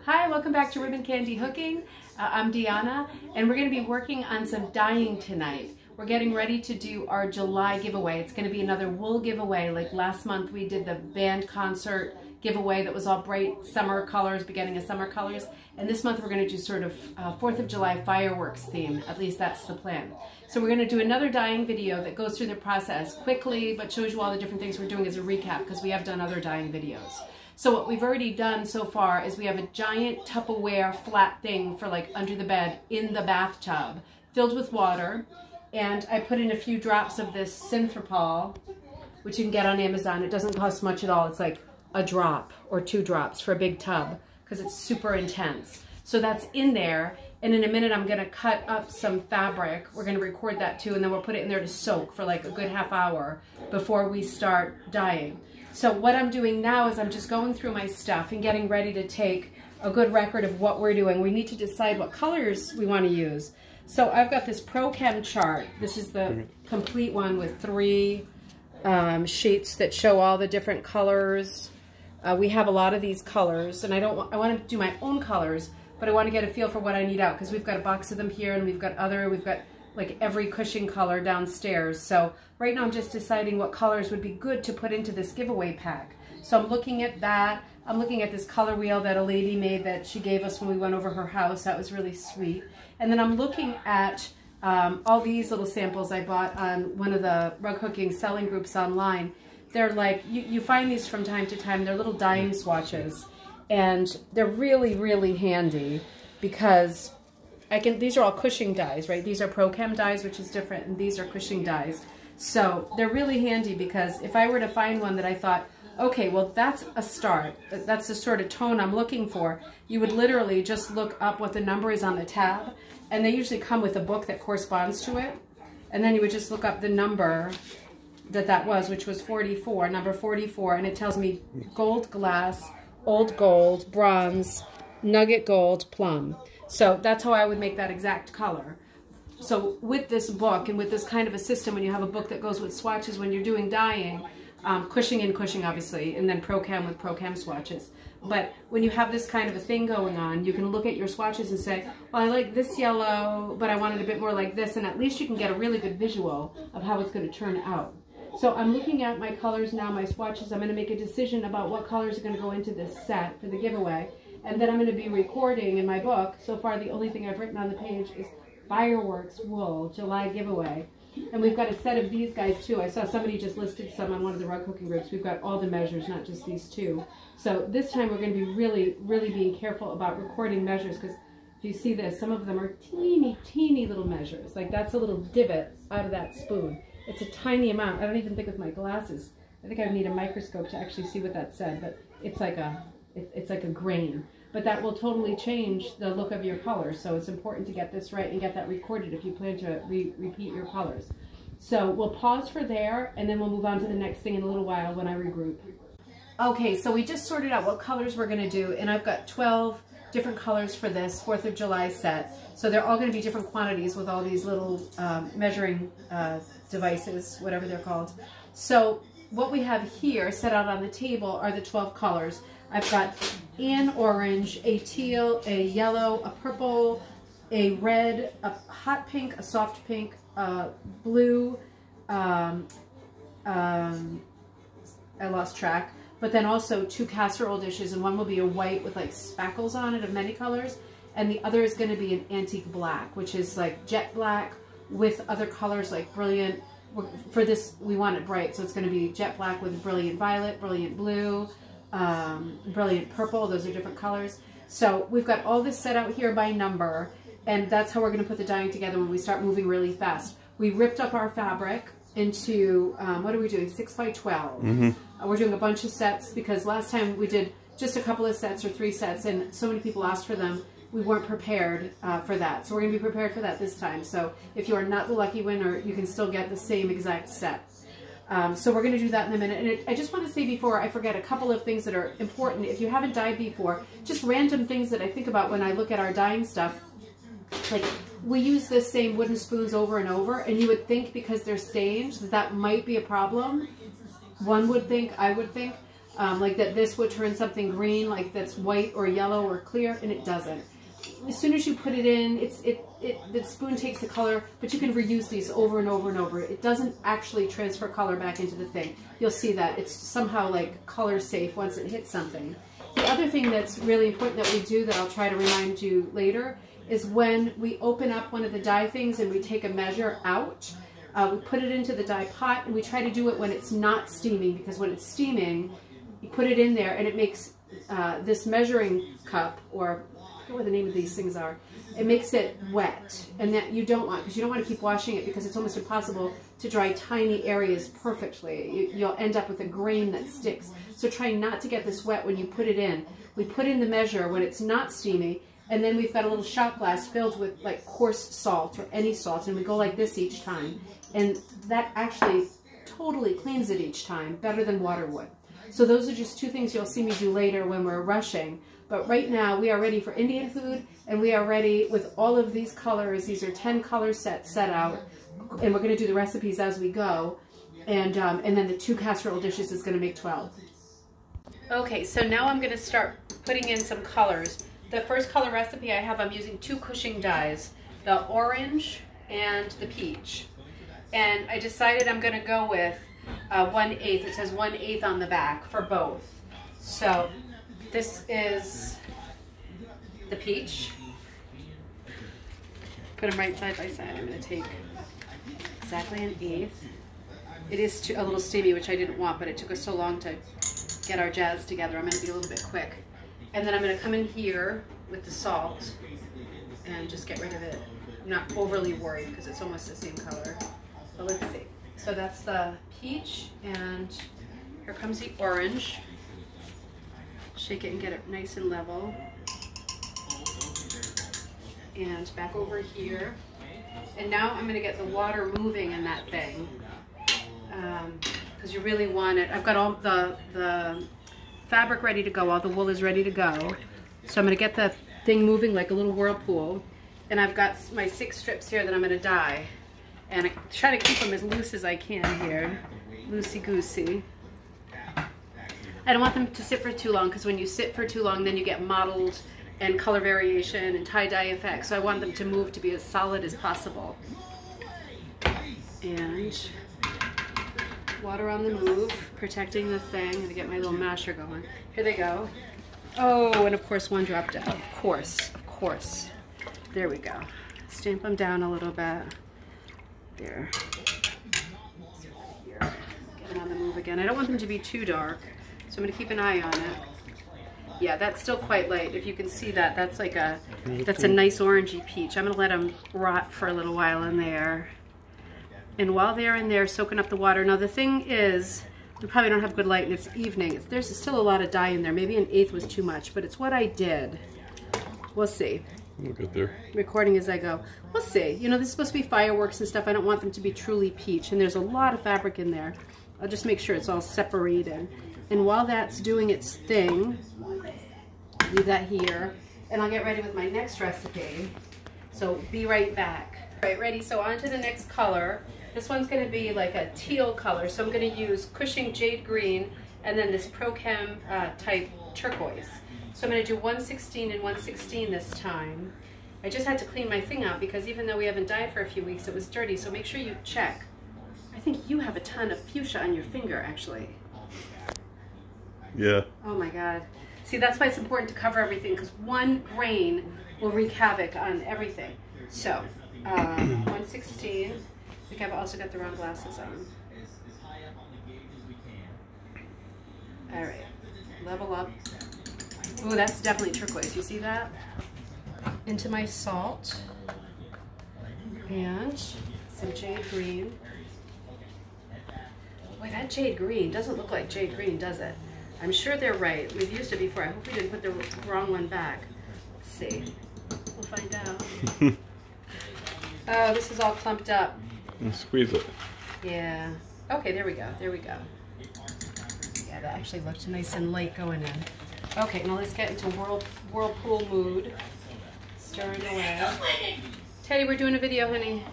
Hi, welcome back to Ribbon Candy Hooking. I'm Deanna, and we're going to be working on some dyeing tonight. We're getting ready to do our July giveaway. It's going to be another wool giveaway. Like last month we did the band concert giveaway that was all bright summer colors, beginning of summer colors. And this month we're going to do sort of 4th of July fireworks theme. At least that's the plan. So we're going to do another dyeing video that goes through the process quickly, but shows you all the different things we're doing as a recap, because we have done other dyeing videos. So what we've already done so far is we have a giant Tupperware flat thing for like under the bed in the bathtub filled with water. And I put in a few drops of this Synthropol, which you can get on Amazon. It doesn't cost much at all. It's like a drop or 2 drops for a big tub because it's super intense. So that's in there. And in a minute, I'm going to cut up some fabric. We're going to record that too. And then we'll put it in there to soak for like a good half hour before we start dyeing. So what I'm doing now is I'm just going through my stuff and getting ready to take a good record of what we're doing. We need to decide what colors we want to use. So I've got this ProChem chart. This is the complete one with 3 sheets that show all the different colors. We have a lot of these colors, and I want to do my own colors, but I want to get a feel for what I need out, because we've got a box of them here, and we've got like every cushion color downstairs. So right now I'm just deciding what colors would be good to put into this giveaway pack. So I'm looking at that. I'm looking at this color wheel that a lady made that she gave us when we went over her house. That was really sweet. And then I'm looking at all these little samples I bought on one of the rug hooking selling groups online. They're like, you find these from time to time. They're little dyeing swatches. And they're really, really handy because these are all Cushing dyes, right? These are ProChem dyes, which is different, and these are Cushing dyes. So they're really handy because if I were to find one that I thought, okay, well, that's a start, that's the sort of tone I'm looking for, you would literally just look up what the number is on the tab, and they usually come with a book that corresponds to it, and then you would just look up the number that was, which was 44, number 44, and it tells me gold glass, old gold, bronze, nugget gold, plum. So that's how I would make that exact color. So with this book and with this kind of a system, when you have a book that goes with swatches when you're doing dyeing, Cushing and Cushing obviously, and then ProChem with ProChem swatches. But when you have this kind of a thing going on, you can look at your swatches and say, well, I like this yellow, but I want it a bit more like this, and at least you can get a really good visual of how it's going to turn out. So I'm looking at my colors now, my swatches. I'm going to make a decision about what colors are going to go into this set for the giveaway. And then I'm going to be recording in my book. So far, the only thing I've written on the page is Fireworks Wool July Giveaway. And we've got a set of these guys too. I saw somebody just listed some on one of the rug hooking groups. We've got all the measures, not just these 2. So this time we're going to be really, really being careful about recording measures, because if you see this, some of them are teeny, teeny little measures. Like that's a little divot out of that spoon. It's a tiny amount. I don't even think with my glasses. I think I would need a microscope to actually see what that said, but it's like a grain. But that will totally change the look of your colors. So it's important to get this right and get that recorded if you plan to repeat your colors. So we'll pause for there, and then we'll move on to the next thing in a little while when I regroup. Okay, so we just sorted out what colors we're going to do, and I've got 12 different colors for this 4th of July set. So they're all going to be different quantities with all these little measuring devices, whatever they're called. So what we have here set out on the table are the 12 colors. I've got an orange, a teal, a yellow, a purple, a red, a hot pink, a soft pink, blue, I lost track, but then also 2 casserole dishes, and one will be a white with like spackles on it of many colors, and the other is going to be an antique black, which is like jet black with other colors like brilliant. For this, we want it bright, so it's going to be jet black with brilliant violet, brilliant blue, brilliant purple. Those are different colors. So we've got all this set out here by number, and that's how we're going to put the dyeing together when we start moving really fast. We ripped up our fabric into, what are we doing, 6 by 12. We're doing a bunch of sets because last time we did just a couple of sets or 3 sets, and so many people asked for them. We weren't prepared for that. So we're going to be prepared for that this time. So if you are not the lucky winner, you can still get the same exact set. So we're going to do that in a minute. And I just want to say before I forget a couple of things that are important. If you haven't dyed before, just random things that I think about when I look at our dyeing stuff. Like, we use the same wooden spoons over and over, and you would think because they're stained that might be a problem. One would think, I would think. like that this would turn something green, like that's white or yellow or clear, and it doesn't. As soon as you put it in, the spoon takes the color, but you can reuse these over and over and over. It doesn't actually transfer color back into the thing. You'll see that. It's somehow like color safe once it hits something. The other thing that's really important that we do that I'll try to remind you later is when we open up one of the dye things and we take a measure out, we put it into the dye pot, and we try to do it when it's not steaming, because when it's steaming, you put it in there and it makes this measuring cup, or I forget what the name of these things are, it makes it wet, and that you don't want, because you don't want to keep washing it, because it's almost impossible to dry tiny areas perfectly. You'll end up with a grain that sticks. So try not to get this wet when you put it in. We put in the measure when it's not steamy, and then we've got a little shot glass filled with like coarse salt or any salt, and we go like this each time. And that actually totally cleans it each time, better than water would. So those are just two things you'll see me do later when we're rushing. But right now we are ready for Indian food, and we are ready with all of these colors. These are 10 color sets set out, and we're going to do the recipes as we go. And then the 2 casserole dishes is going to make 12. Okay, so now I'm going to start putting in some colors. The first color recipe I have, I'm using 2 Cushing dyes, the orange and the peach. And I decided I'm going to go with 1/8. It says 1/8 on the back for both. So this is the peach. Put them right side by side. I'm going to take exactly 1/8. It is a little steamy, which I didn't want, but it took us so long to get our jazz together. I'm going to be a little bit quick. And then I'm going to come in here with the salt and just get rid of it. I'm not overly worried because it's almost the same color. But let's see. So that's the peach, and here comes the orange. Shake it and get it nice and level. And back over here. And now I'm going to get the water moving in that thing. Because you really want it. I've got all the fabric ready to go. All the wool is ready to go. So I'm going to get the thing moving like a little whirlpool. And I've got my 6 strips here that I'm going to dye. And I try to keep them as loose as I can here. Loosey-goosey. I don't want them to sit for too long, because when you sit for too long, then you get mottled and color variation and tie-dye effects. So I want them to move to be as solid as possible. And water on the move, protecting the thing. I'm going to get my little masher going. Here they go. Oh, and of course 1 drop down. Of course. There we go. Stamp them down a little bit. There. Here. Get it on the move again. I don't want them to be too dark, so I'm going to keep an eye on it. Yeah, that's still quite light. If you can see that, that's like that's a nice orangey peach. I'm going to let them rot for a little while in there. And while they're in there soaking up the water, now the thing is, we probably don't have good light and it's evening. There's still a lot of dye in there. Maybe 1/8 was too much, but it's what I did. We'll see. We'll get there. Recording as I go. We'll see. You know, this is supposed to be fireworks and stuff. I don't want them to be truly peach, and there's a lot of fabric in there. I'll just make sure it's all separated. And while that's doing its thing, leave that here, and I'll get ready with my next recipe. So be right back. All right, ready? So on to the next color. This one's going to be like a teal color, so I'm going to use Cushing Jade Green and then this Pro-Chem type turquoise. So I'm going to do 1/16 and 1/16 this time. I just had to clean my thing out because even though we haven't dyed for a few weeks, it was dirty, so make sure you check. I think you have a ton of fuchsia on your finger, actually. Yeah. Oh my God. See, that's why it's important to cover everything, because one grain will wreak havoc on everything. So, 1/16. I think I've also got the wrong glasses on. All right, level up. Ooh, that's definitely turquoise. You see that? Into my salt and some jade green. Boy, that jade green doesn't look like jade green, does it? I'm sure they're right. We've used it before. I hope we didn't put the wrong one back. Let's see. We'll find out. Oh, this is all clumped up. And squeeze it. Yeah. Okay, there we go. There we go. Yeah, that actually looked nice and light going in. Okay, now let's get into whirlpool mood. Stirring away. Teddy, we're doing a video, honey.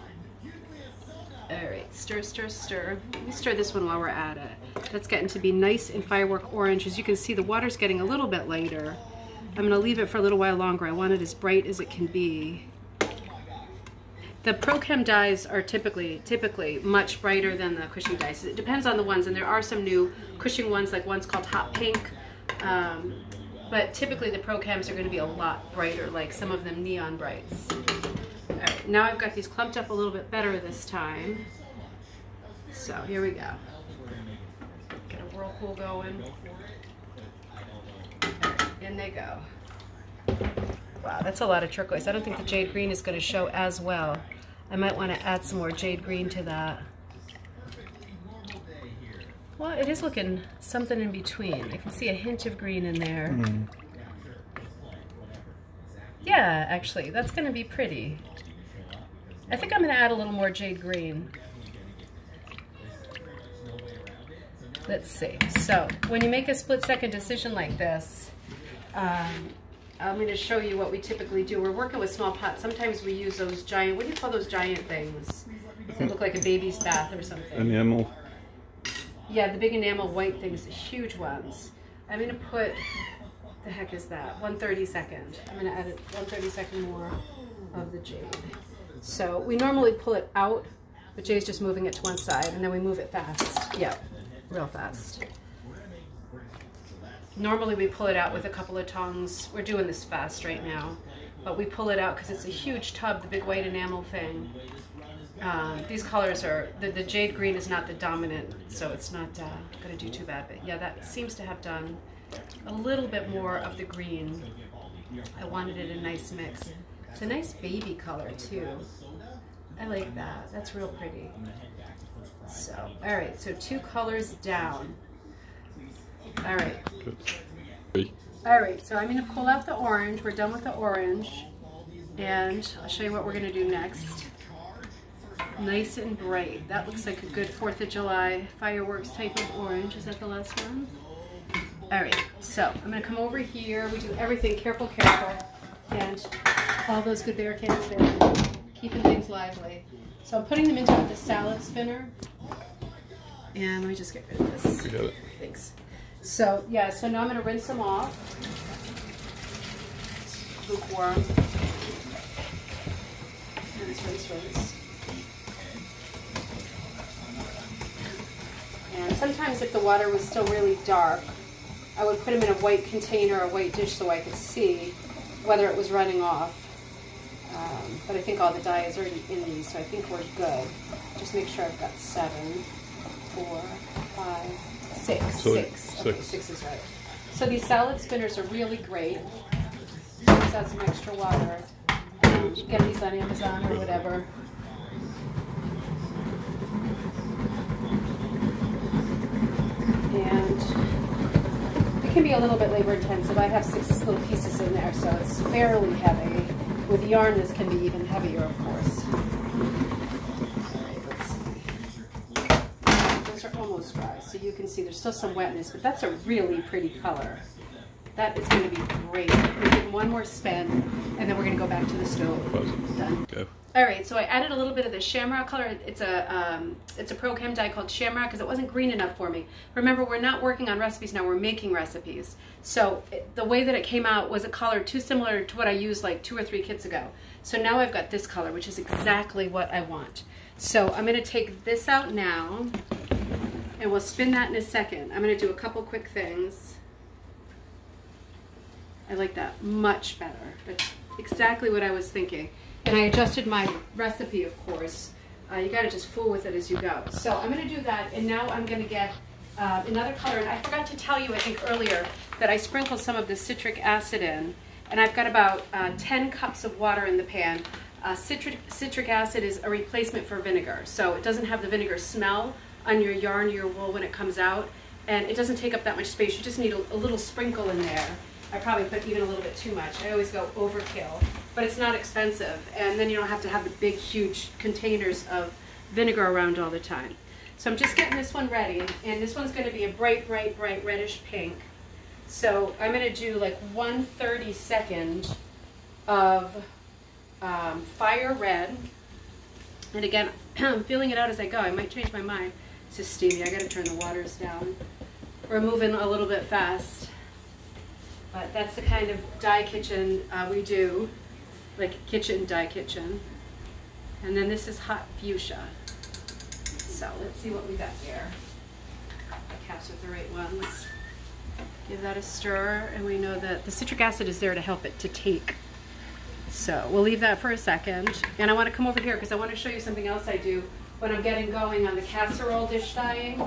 All right, stir, stir, stir. Let me stir this one while we're at it. That's getting to be nice and firework orange. As you can see, the water's getting a little bit lighter. I'm gonna leave it for a little while longer. I want it as bright as it can be. The Pro Chem dyes are typically much brighter than the Cushing dyes. It depends on the ones, and there are some new Cushing ones, like one's called Hot Pink. But typically the Pro Chems are gonna be a lot brighter, like some of them neon brights. All right, now I've got these clumped up a little bit better this time. So here we go. Get a whirlpool going. In they go. Wow, that's a lot of turquoise. I don't think the jade green is going to show as well. I might want to add some more jade green to that. Well, it is looking something in between. I can see a hint of green in there. Yeah, actually, that's going to be pretty. I think I'm going to add a little more jade green. Let's see. So, when you make a split-second decision like this, I'm going to show you what we typically do. We're working with small pots. Sometimes we use those giant, what do you call those giant things? They look like a baby's bath or something. Enamel. Yeah, the big enamel white things, the huge ones. I'm going to put, the heck is that? 1/32. I'm going to add 1/32 more of the jade. So we normally pull it out, but Jay's just moving it to one side, and then we move it fast. Yeah, real fast. Normally we pull it out with a couple of tongs. We're doing this fast right now, but we pull it out because it's a huge tub, the big white enamel thing. These colors are, the jade green is not the dominant, so it's not going to do too bad. But yeah, that seems to have done a little bit more of the green. I wanted it a nice mix. It's a nice baby color too. I like that. That's real pretty. So, all right, so 2 colors down. All right. All right, so I'm going to pull out the orange. We're done with the orange. And I'll show you what we're going to do next. Nice and bright. That looks like a good 4th of July fireworks type of orange. Is that the last one? All right, so I'm going to come over here. We do everything careful, careful. And all those good bear cans there. Keeping things lively. So I'm putting them into the salad spinner. And let me just get rid of this. You got it. Thanks. So, yeah, so now I'm going to rinse them off. Lukewarm. Rinse, rinse, rinse. And sometimes if the water was still really dark, I would put them in a white container or a white dish so I could see whether it was running off. But I think all the dye is already in these, so I think we're good. Just make sure I've got 7, 4, 5, 6. So 6. Okay, 6 is right. So these salad spinners are really great. Just add some extra water. You can get these on Amazon or whatever. And it can be a little bit labor intensive. I have 6 little pieces in there, so it's fairly heavy. With yarn, this can be even heavier, of course. Are almost dry, so you can see there's still some wetness, but that's a really pretty color. That is going to be great. We're going to give them one more spin, and then we're going to go back to the stove. Done. Go. All right, so I added a little bit of the shamrock color. It's a Pro Chem dye called Shamrock because it wasn't green enough for me. Remember, we're not working on recipes now, we're making recipes. So the way that it came out was a color too similar to what I used like 2 or 3 kits ago. So now I've got this color, which is exactly what I want. So I'm going to take this out now. And we'll spin that in a second. I'm going to do a couple quick things. I like that much better. That's exactly what I was thinking. And I adjusted my recipe, of course. You got to just fool with it as you go. So I'm going to do that, and now I'm going to get another color. And I forgot to tell you, I think earlier, that I sprinkled some of the citric acid in. And I've got about 10 cups of water in the pan. Citric acid is a replacement for vinegar. So it doesn't have the vinegar smell on your yarn, your wool when it comes out, and it doesn't take up that much space. You just need a little sprinkle in there. I probably put even a little bit too much. I always go overkill, but it's not expensive, and then you don't have to have the big, huge containers of vinegar around all the time. So I'm just getting this one ready, and this one's going to be a bright, bright, bright reddish pink. So I'm going to do like 1/32 of fire red. And again, I'm feeling it out as I go. I might change my mind. It's just steamy. I gotta turn the waters down. We're moving a little bit fast. But that's the kind of dye kitchen we do, like kitchen, dye kitchen. And then this is hot fuchsia. So let's see what we got here. The caps with the right ones. Give that a stir, and we know that the citric acid is there to help it to take. So we'll leave that for a second. And I want to come over here because I want to show you something else I do when I'm getting going on the casserole dish dyeing.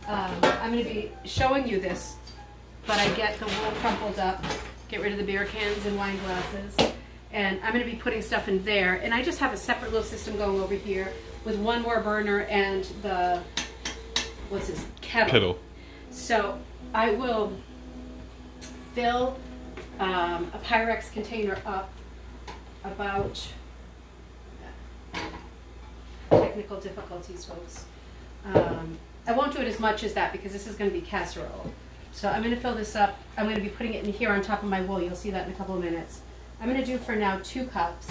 I'm going to be showing you this, but I get the wool crumpled up, get rid of the beer cans and wine glasses, and I'm going to be putting stuff in there. And I just have a separate little system going over here with one more burner and the, what's this, kettle. So I will fill a Pyrex container up about technical difficulties, folks. I won't do it as much as that because this is going to be casserole. So I'm going to fill this up. I'm going to be putting it in here on top of my wool. You'll see that in a couple of minutes. I'm going to do for now 2 cups,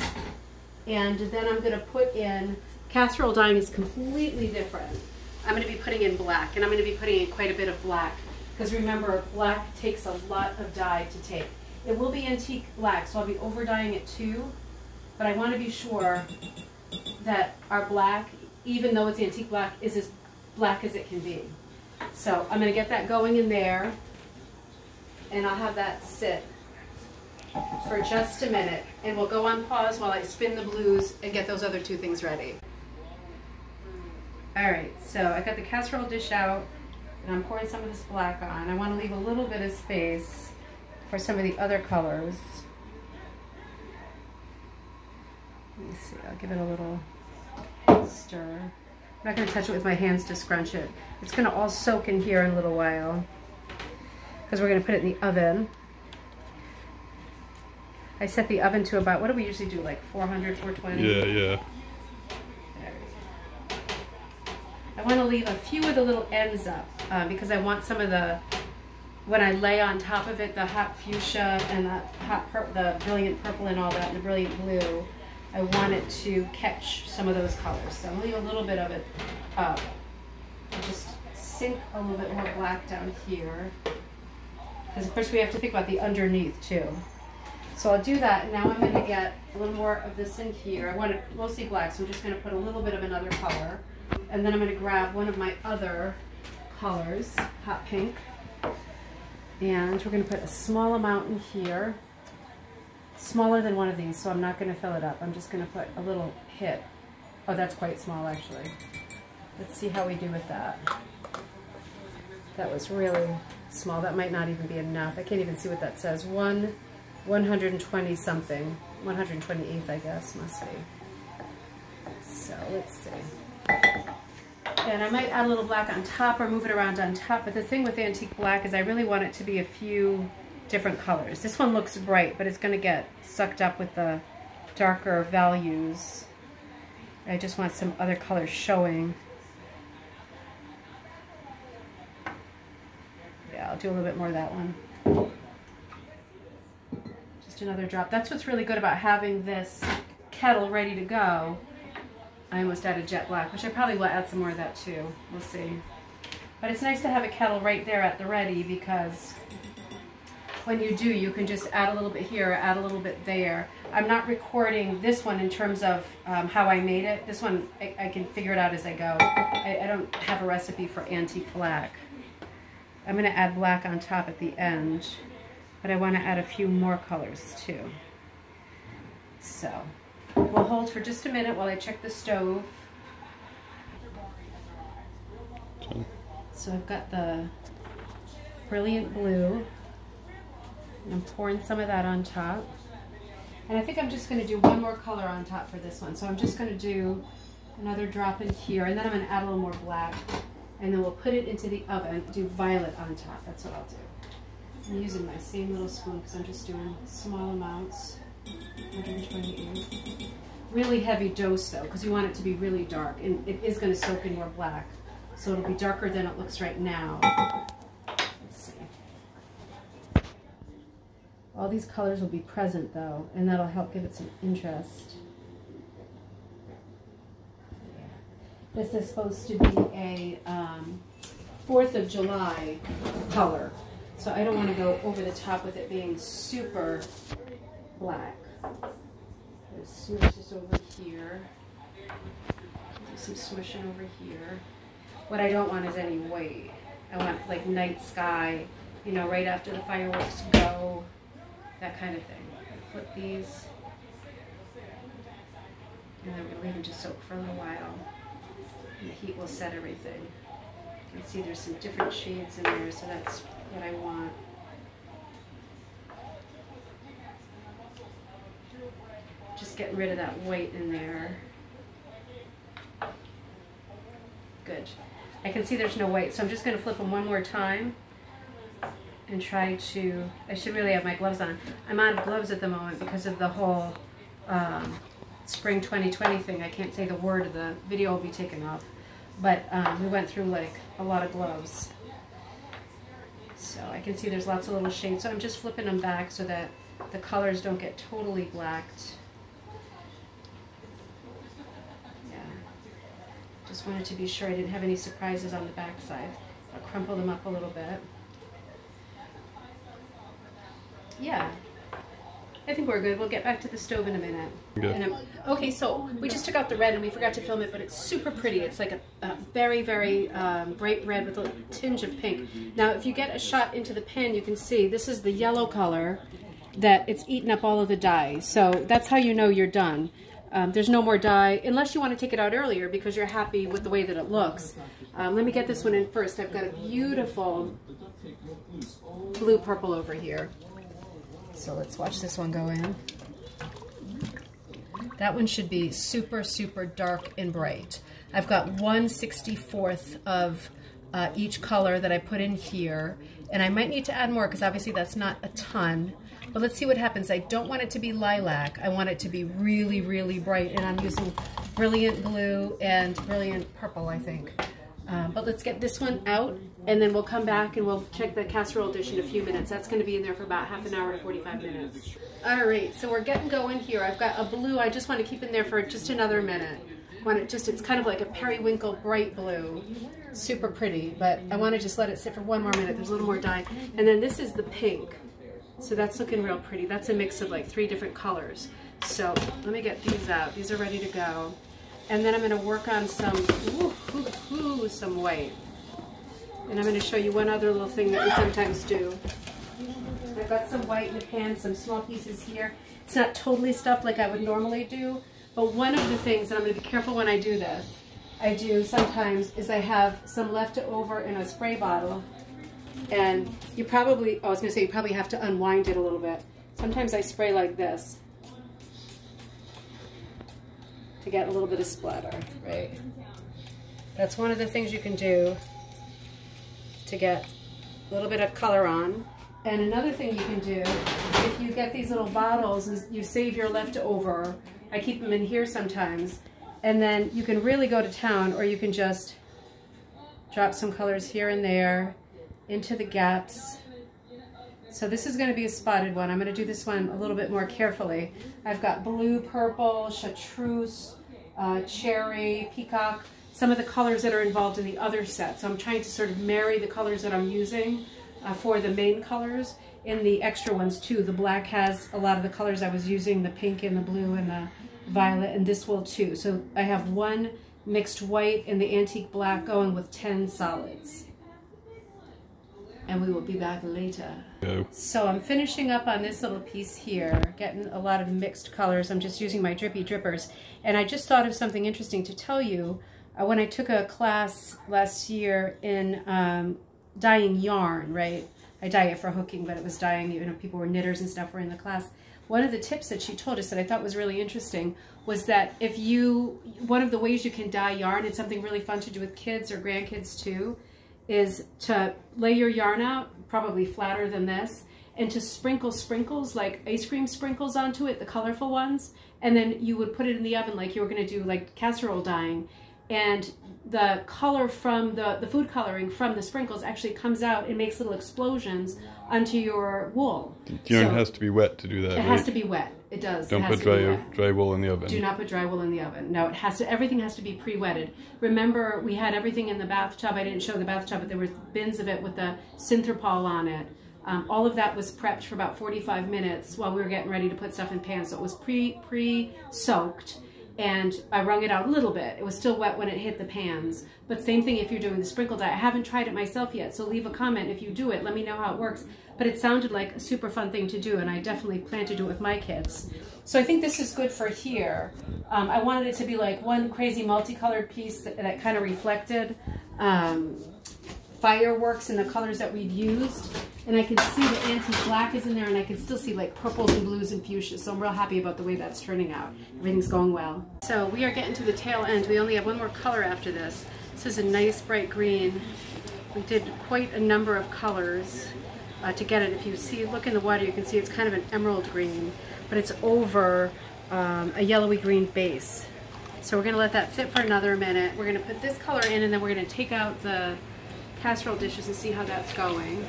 and then I'm going to put in, casserole dyeing is completely different. I'm going to be putting in black, and I'm going to be putting in quite a bit of black. Because remember, black takes a lot of dye to take. It will be antique black, so I'll be over dyeing it too. But I want to be sure that our black, even though it's antique black, is as black as it can be. So I'm going to get that going in there, and I'll have that sit for just a minute. And we'll go on pause while I spin the blues and get those other 2 things ready. All right, so I got the casserole dish out. And I'm pouring some of this black on. I want to leave a little bit of space for some of the other colors. Let me see, I'll give it a little stir. I'm not going to touch it with my hands to scrunch it. It's going to all soak in here in a little while because we're going to put it in the oven. I set the oven to about, what do we usually do, like 400, 420? Yeah. I want to leave a few of the little ends up because I want some of the, when I lay on top of it, the hot fuchsia and the brilliant purple and all that, and the brilliant blue, I want it to catch some of those colors. So I'm going to leave a little bit of it up. I'll just sink a little bit more black down here. Because of course we have to think about the underneath too. So I'll do that, and now I'm going to get a little more of this in here. I want it mostly black, so I'm just going to put a little bit of another color. And then I'm going to grab one of my other colors, hot pink, and we're going to put a small amount in here, smaller than one of these, so I'm not going to fill it up. I'm just going to put a little hit. Oh, that's quite small actually. Let's see how we do with that. That was really small. That might not even be enough. I can't even see what that says. 120 something. 128th, I guess, must be. So let's see. And I might add a little black on top or move it around on top, but the thing with antique black is I really want it to be a few different colors. This one looks bright, but it's going to get sucked up with the darker values. I just want some other colors showing. Yeah, I'll do a little bit more of that one. Just another drop. That's what's really good about having this kettle ready to go. I almost added jet black, which I probably will add some more of that too. We'll see. But it's nice to have a kettle right there at the ready because when you do, you can just add a little bit here, add a little bit there. I'm not recording this one in terms of how I made it. This one, I can figure it out as I go. I don't have a recipe for antique black. I'm going to add black on top at the end, but I want to add a few more colors too. So we'll hold for just a minute while I check the stove. So I've got the brilliant blue, and I'm pouring some of that on top. And I think I'm just going to do one more color on top for this one. So I'm just going to do another drop in here, and then I'm going to add a little more black. And then we'll put it into the oven, do violet on top. That's what I'll do. I'm using my same little spoon because I'm just doing small amounts. 128. Really heavy dose though, because you want it to be really dark, and it is going to soak in more black, so it'll be darker than it looks right now. Let's see. All these colors will be present though, and that'll help give it some interest. This is supposed to be a 4th of July color. So I don't want to go over the top with it being super black. There's sources over here. Do some smooshing over here. What I don't want is any white. I want like night sky, you know, right after the fireworks go, that kind of thing. Flip these. And then we're going to leave them to soak for a little while. And the heat will set everything. You can see there's some different shades in there, so that's what I want. Just getting rid of that white in there. Good. I can see there's no white, so I'm just going to flip them one more time and try to, I should really have my gloves on. I'm out of gloves at the moment because of the whole spring 2020 thing. I can't say the word, the video will be taken off. But we went through like a lot of gloves. So I can see there's lots of little shades. So I'm just flipping them back so that the colors don't get totally blacked. Yeah. Just wanted to be sure I didn't have any surprises on the back side. I'll crumple them up a little bit. Yeah. I think we're good. We'll get back to the stove in a minute. Okay, so we just took out the red and we forgot to film it, but it's super pretty. It's like a very, very bright red with a tinge of pink. Now, if you get a shot into the pan, you can see this is the yellow color that it's eaten up all of the dye. So that's how you know you're done. There's no more dye, unless you want to take it out earlier because you're happy with the way that it looks. Let me get this one in first. I've got a beautiful blue purple over here. So let's watch this one go in. That one should be super, super dark and bright. I've got 1/64 of each color that I put in here, and I might need to add more because obviously that's not a ton. But let's see what happens. I don't want it to be lilac. I want it to be really, really bright, and I'm using brilliant blue and brilliant purple, I think. But let's get this one out, and then we'll come back and we'll check the casserole dish in a few minutes. That's going to be in there for about half an hour to 45 minutes. All right, so we're getting going here. I've got a blue I just want to keep in there for just another minute. It's kind of like a periwinkle bright blue. Super pretty, but I want to just let it sit for one more minute. There's a little more dye. And then this is the pink. So that's looking real pretty. That's a mix of like 3 different colors. So let me get these out. These are ready to go. And then I'm going to work on some white. And I'm going to show you one other little thing that we sometimes do. I've got some white in the pan, some small pieces here. It's not totally stuffed like I would normally do, but one of the things, and I'm going to be careful when I do this, I do sometimes is I have some left over in a spray bottle, and you probably, I was going to say you probably have to unwind it a little bit. Sometimes I spray like this to get a little bit of splatter, right? That's one of the things you can do to get a little bit of color on. And another thing you can do, if you get these little bottles, is you save your leftover. I keep them in here sometimes. And then you can really go to town, or you can just drop some colors here and there into the gaps. So this is going to be a spotted one. I'm going to do this one a little bit more carefully. I've got blue, purple, chartreuse, cherry, peacock, some of the colors that are involved in the other set. So I'm trying to sort of marry the colors that I'm using for the main colors in the extra ones too. The black has a lot of the colors I was using, the pink and the blue and the violet, and this will too. So I have 1 mixed white and the antique black going with 10 solids. And we will be back later. Go. So I'm finishing up on this little piece here, getting a lot of mixed colors. I'm just using my drippy drippers. And I just thought of something interesting to tell you. When I took a class last year in dyeing yarn, right? I dye it for hooking, but it was dyeing, you know, people were knitters and stuff were in the class. One of the tips that she told us that I thought was really interesting was that if you, one of the ways you can dye yarn, it's something really fun to do with kids or grandkids too, is to lay your yarn out, probably flatter than this, and to sprinkle sprinkles, like ice cream sprinkles onto it, the colorful ones, and then you would put it in the oven like you were going to do like casserole dyeing. and the color from the food coloring from the sprinkles actually comes out and makes little explosions onto your wool. The yarn has to be wet to do that, It has to be wet. It does. Don't put dry wool in the oven. Do not put dry wool in the oven. No, it has to. Everything has to be pre-wetted. Remember, we had everything in the bathtub. I didn't show the bathtub, but there were bins of it with the Synthropol on it. All of that was prepped for about 45 minutes while we were getting ready to put stuff in pans. So it was pre-soaked, and I wrung it out a little bit. It was still wet when it hit the pans. But same thing if you're doing the sprinkle dye. I haven't tried it myself yet, so leave a comment if you do it. Let me know how it works. But it sounded like a super fun thing to do, and I definitely plan to do it with my kids. So I think this is good for here. I wanted it to be like one crazy multicolored piece that kind of reflected fireworks and the colors that we've used. And I can see the antique black is in there, and I can still see like purples and blues and fuchsias. So I'm real happy about the way that's turning out. Everything's going well. So we are getting to the tail end. We only have one more color after this. This is a nice bright green. We did quite a number of colors to get it. If you see, look in the water, you can see it's kind of an emerald green, but it's over a yellowy green base. So we're going to let that sit for another minute. We're going to put this color in, and then we're going to take out the casserole dishes and see how that's going.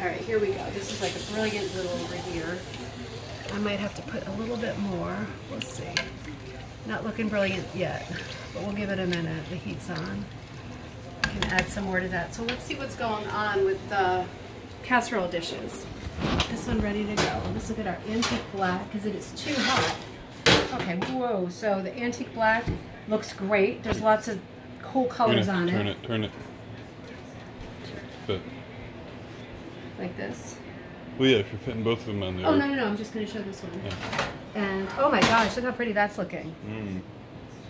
All right, here we go. This is like a brilliant little over here. I might have to put a little bit more. We'll see. Not looking brilliant yet, but we'll give it a minute. The heat's on. I can add some more to that. So let's see what's going on with the casserole dishes. This one ready to go. Let's look at our antique black because it is too hot. Okay, whoa. So the antique black looks great. There's lots of cool colors on it. Turn it. But like this. Well, yeah, if you're putting both of them on there. Oh, no. I'm just going to show this one. Yeah. And, oh my gosh, look how pretty that's looking.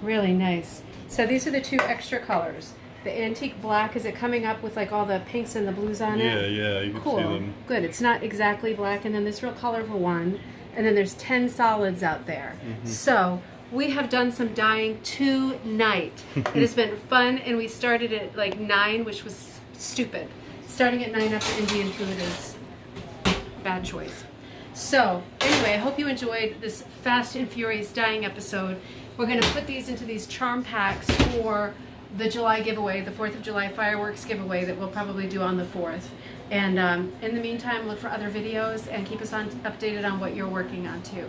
Really nice. So these are the two extra colors. The antique black, is it coming up with like all the pinks and the blues on it? Yeah, you can cool. see them. Good. It's not exactly black. And then this real colorful one. And then there's 10 solids out there. So we have done some dyeing tonight. It has been fun, and we started at like 9, which was stupid. Starting at 9 after Indian food is bad choice. So anyway, I hope you enjoyed this fast and furious dyeing episode. We're going to put these into these charm packs for the July giveaway, the 4th of July fireworks giveaway that we'll probably do on the 4th. And in the meantime, look for other videos and keep us updated on what you're working on too.